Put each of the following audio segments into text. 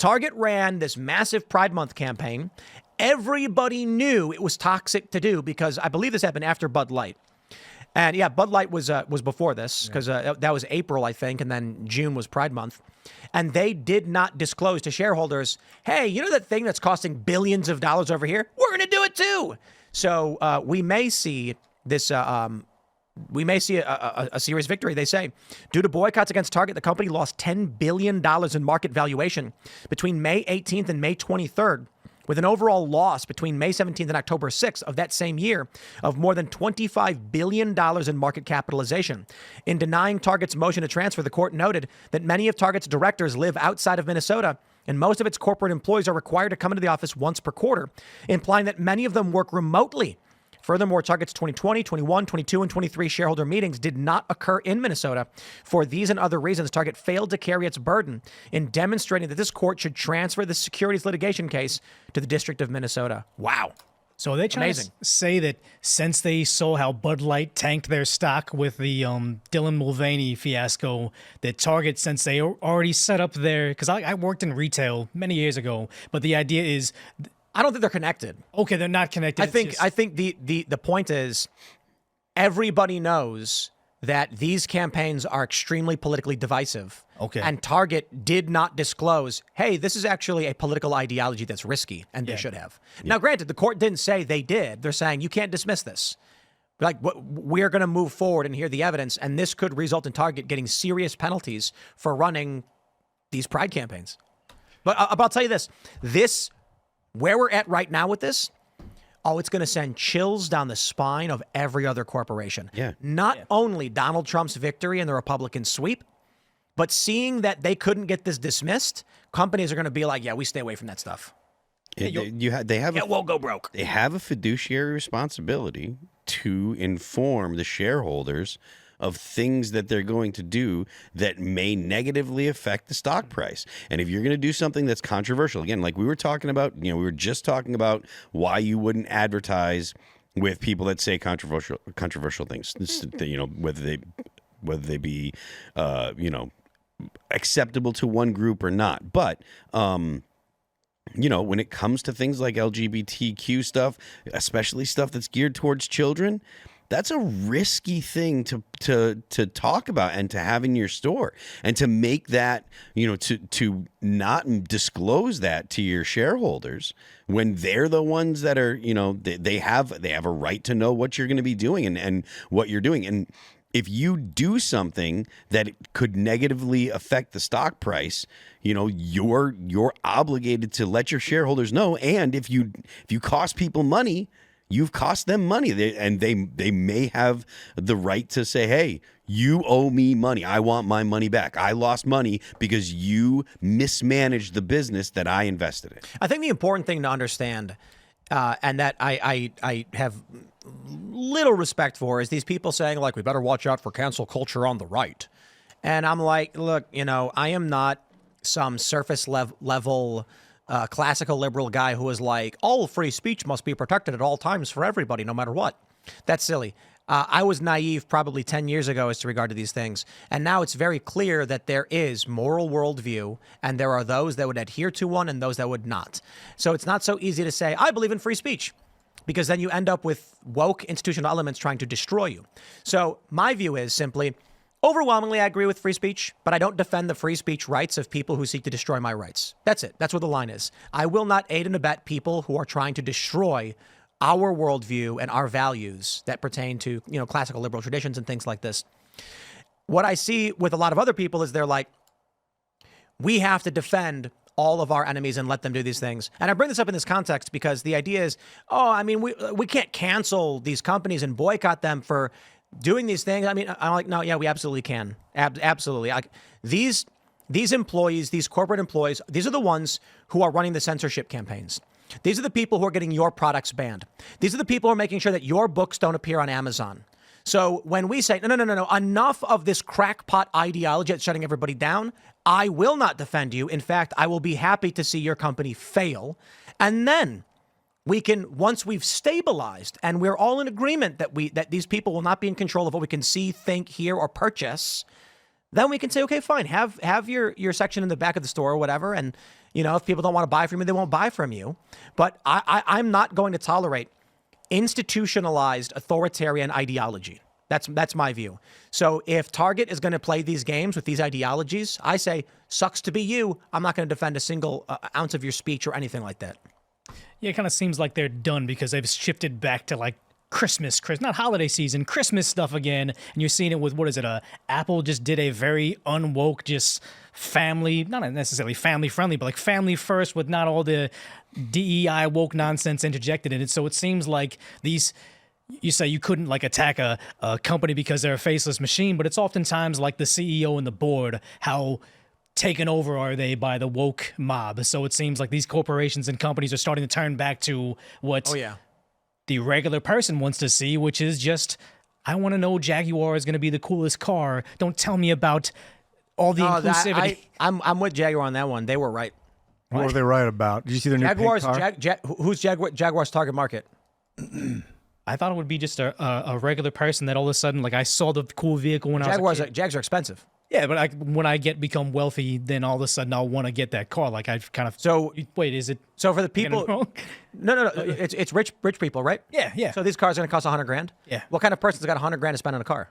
Target ran this massive Pride Month campaign. Everybody knew it was toxic to do because I believe this happened after Bud Light. And yeah, Bud Light was before this because that was April, I think, and then June was Pride Month. And they did not disclose to shareholders, hey, you know that thing that's costing billions of dollars over here? We're going to do it too. So we may see this. We may see a serious victory. They say, due to boycotts against Target, the company lost $10 billion in market valuation between May 18th and May 23rd, with an overall loss between May 17th and October 6th of that same year of more than $25 billion in market capitalization. In denying Target's motion to transfer, the court noted that many of Target's directors live outside of Minnesota, and most of its corporate employees are required to come into the office once per quarter, implying that many of them work remotely. Furthermore, Target's 2020, 21, 22, and 23 shareholder meetings did not occur in Minnesota. For these and other reasons, Target failed to carry its burden in demonstrating that this court should transfer the securities litigation case to the District of Minnesota. Wow. So are they trying to say that since they saw how Bud Light tanked their stock with the Dylan Mulvaney fiasco, that Target, since they already set up their, because I worked in retail many years ago, but the idea is, I don't think they're connected. Okay, they're not connected. I think the point is everybody knows that these campaigns are extremely politically divisive. Okay. And Target did not disclose, hey, this is actually a political ideology that's risky, and they should have. Now, granted, the court didn't say they did. They're saying you can't dismiss this. Like, we're going to move forward and hear the evidence, and this could result in Target getting serious penalties for running these Pride campaigns. But I'll tell you this, where we're at right now with this, it's going to send chills down the spine of every other corporation. Yeah. Not only Donald Trump's victory and the Republican sweep, but seeing that they couldn't get this dismissed, companies are going to be like, yeah, we stay away from that stuff. They won't go broke. They have a fiduciary responsibility to inform the shareholders of things that they're going to do that may negatively affect the stock price. And if you're going to do something that's controversial, again, like we were talking about, we were just talking about why you wouldn't advertise with people that say controversial things, whether they be, acceptable to one group or not. But, when it comes to things like LGBTQ stuff, especially stuff that's geared towards children, that's a risky thing to talk about and to have in your store, and to make that, to not disclose that to your shareholders when they're the ones that are, they have a right to know what you're going to be doing and what you're doing. And if you do something that could negatively affect the stock price, you're obligated to let your shareholders know. And if you cost people money, you've cost them money, they may have the right to say, hey, you owe me money. I want my money back. I lost money because you mismanaged the business that I invested in. I think the important thing to understand, and that I have little respect for, is these people saying, like, we better watch out for cancel culture on the right. And I'm like, look, I am not some surface level classical liberal guy who is like, all free speech must be protected at all times for everybody, no matter what. That's silly. I was naive probably 10 years ago as to regard to these things. And now it's very clear that there is moral worldview, and there are those that would adhere to one and those that would not. So it's not so easy to say, I believe in free speech, because then you end up with woke institutional elements trying to destroy you. So my view is simply, overwhelmingly, I agree with free speech, but I don't defend the free speech rights of people who seek to destroy my rights. That's it. That's where the line is. I will not aid and abet people who are trying to destroy our worldview and our values that pertain to, classical liberal traditions and things like this. What I see with a lot of other people is they're like, we have to defend all of our enemies and let them do these things. And I bring this up in this context because the idea is, we can't cancel these companies and boycott them for doing these things. I'm like, no, yeah, we absolutely can. Absolutely. These employees, these corporate employees, these are the ones who are running the censorship campaigns. These are the people who are getting your products banned. These are the people who are making sure that your books don't appear on Amazon. So when we say, no, enough of this crackpot ideology that's shutting everybody down, I will not defend you. In fact, I will be happy to see your company fail. And then we can, once we've stabilized and we're all in agreement that these people will not be in control of what we can see, think, hear, or purchase, then we can say, okay, fine, have your section in the back of the store or whatever. And, if people don't want to buy from you, they won't buy from you. But I'm not going to tolerate institutionalized authoritarian ideology. That's my view. So if Target is going to play these games with these ideologies, I say, sucks to be you. I'm not going to defend a single ounce of your speech or anything like that. Yeah, it kind of seems like they're done because they've shifted back to like Christmas, not holiday season, Christmas stuff again. And you're seeing it with, what is it? Apple just did a very unwoke, just family, not necessarily family friendly, but like family first with not all the DEI woke nonsense interjected in it. So it seems like these, you say you couldn't like attack a company because they're a faceless machine, but it's oftentimes like the CEO and the board, how taken over are they by the woke mob. So it seems like these corporations and companies are starting to turn back to what the regular person wants to see, which is just, I want to know Jaguar is going to be the coolest car. Don't tell me about all the inclusivity. I'm with Jaguar on that one. They were right. What were they right about? Did you see their new Jaguars? pink car? Who's Jaguar's target market? I thought it would be just a regular person that all of a sudden, like, I saw the cool vehicle when I was a kid. Jags are expensive. Yeah, but when I become wealthy, then all of a sudden I'll want to get that car. Like, I've kind of... So wait, is it... So for the people... No. It's rich people, right? Yeah. So these cars are going to cost $100,000? Yeah. What kind of person's got $100,000 to spend on a car?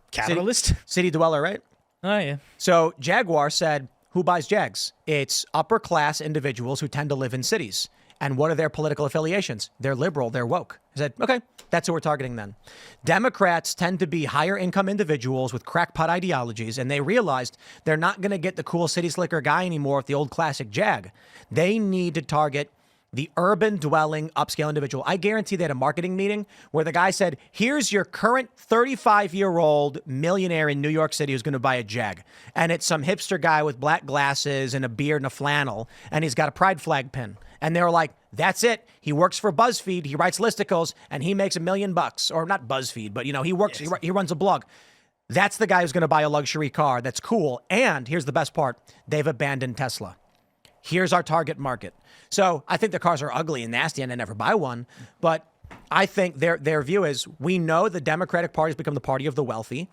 Capitalist? City dweller, right? Oh, yeah. So Jaguar said, who buys Jags? It's upper class individuals who tend to live in cities. And what are their political affiliations? They're liberal, they're woke. I said, okay, that's who we're targeting then. Democrats tend to be higher income individuals with crackpot ideologies, and they realized they're not going to get the cool city slicker guy anymore with the old classic Jag. They need to target the urban dwelling upscale individual. I guarantee they had a marketing meeting where the guy said, here's your current 35-year-old millionaire in New York City who's going to buy a Jag. And it's some hipster guy with black glasses and a beard and a flannel, and he's got a pride flag pin. And they were like, that's it. He works for BuzzFeed. He writes listicles and he makes $1 million bucks. Or not BuzzFeed, but he works, he runs a blog. That's the guy who's going to buy a luxury car. That's cool. And here's the best part. They've abandoned Tesla. Here's our target market. So I think the cars are ugly and nasty and I never buy one. But I think their view is, we know the Democratic Party has become the party of the wealthy.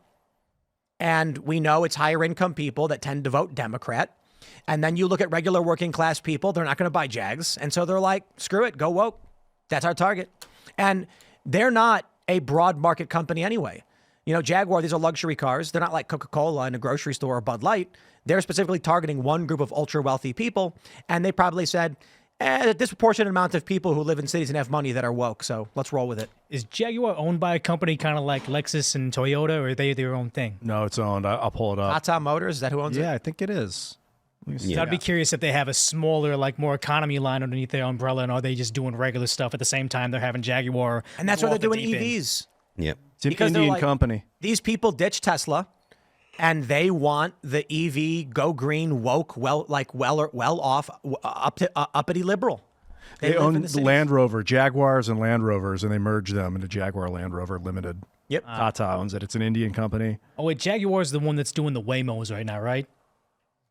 And we know it's higher income people that tend to vote Democrat. And then you look at regular working class people, they're not going to buy Jags. And so they're like, screw it, go woke. That's our target. And they're not a broad market company anyway. Jaguar, these are luxury cars. They're not like Coca-Cola in a grocery store or Bud Light. They're specifically targeting one group of ultra wealthy people. And they probably said, a disproportionate amount of people who live in cities and have money that are woke. So let's roll with it. Is Jaguar owned by a company kind of like Lexus and Toyota, or are they their own thing? No, it's owned. I'll pull it up. Tata Motors, is that who owns it? Yeah, I think it is. Yeah. I'd be curious if they have a smaller, like more economy line underneath their umbrella, and are they just doing regular stuff at the same time they're having Jaguar? And that's why they're doing EVs. Yep. It's an Indian company. These people ditch Tesla, and they want the EV, go green, woke, well off, uppity liberal. They own the Land Rover, Jaguars and Land Rovers, and they merge them into Jaguar Land Rover Limited. Yep. Tata owns it. It's an Indian company. Oh, wait, Jaguar's the one that's doing the Waymos right now, right?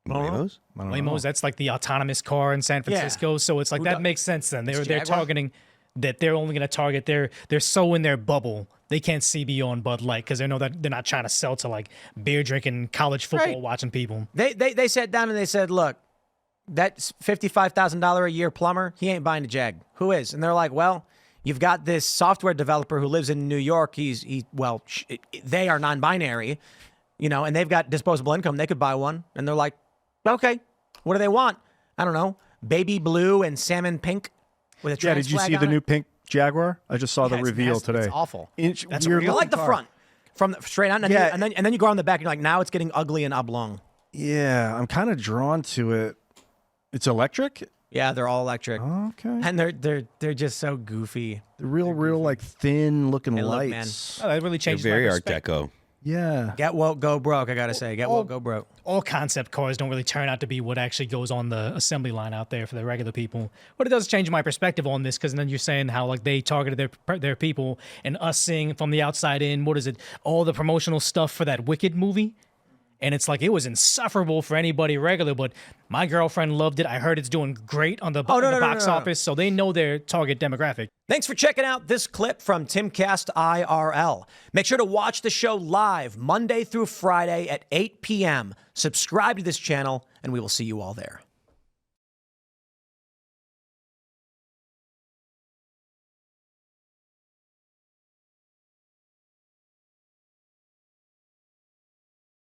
Waymos? Waymos, that's like the autonomous car in San Francisco. Yeah. So it's like, that makes sense then. They're targeting that. They're only going to target they're so in their bubble. They can't see beyond Bud Light because they know that they're not trying to sell to like beer drinking, college football watching people. They sat down and they said, look, that's $55,000 a year plumber. He ain't buying a Jag. Who is? And they're like, well, you've got this software developer who lives in New York. They are non-binary, and they've got disposable income. They could buy one. And they're like, okay, what do they want? I don't know, baby blue and salmon pink with a trans did you flag see on the it? new pink Jaguar? I just saw the reveal today. It's awful. That's I like the front from the straight on, and then you go on the back and you're like, now it's getting ugly and oblong. Yeah, I'm kind of drawn to it. It's electric? Yeah, they're all electric. Okay. And they're just so goofy. The real like thin looking Hey, look, lights. Oh, that really changes They're very my Art perspective. Deco. Yeah. Get woke, go broke. I gotta say, get woke, go broke. All concept cars don't really turn out to be what actually goes on the assembly line out there for the regular people. But it does change my perspective on this, because then you're saying how like they targeted their people, and us seeing from the outside in, what is it, all the promotional stuff for that Wicked movie. And it's like, it was insufferable for anybody regular, but my girlfriend loved it. I heard it's doing great on the, box office, so they know their target demographic. Thanks for checking out this clip from Timcast IRL. Make sure to watch the show live Monday through Friday at 8 p.m. Subscribe to this channel, and we will see you all there.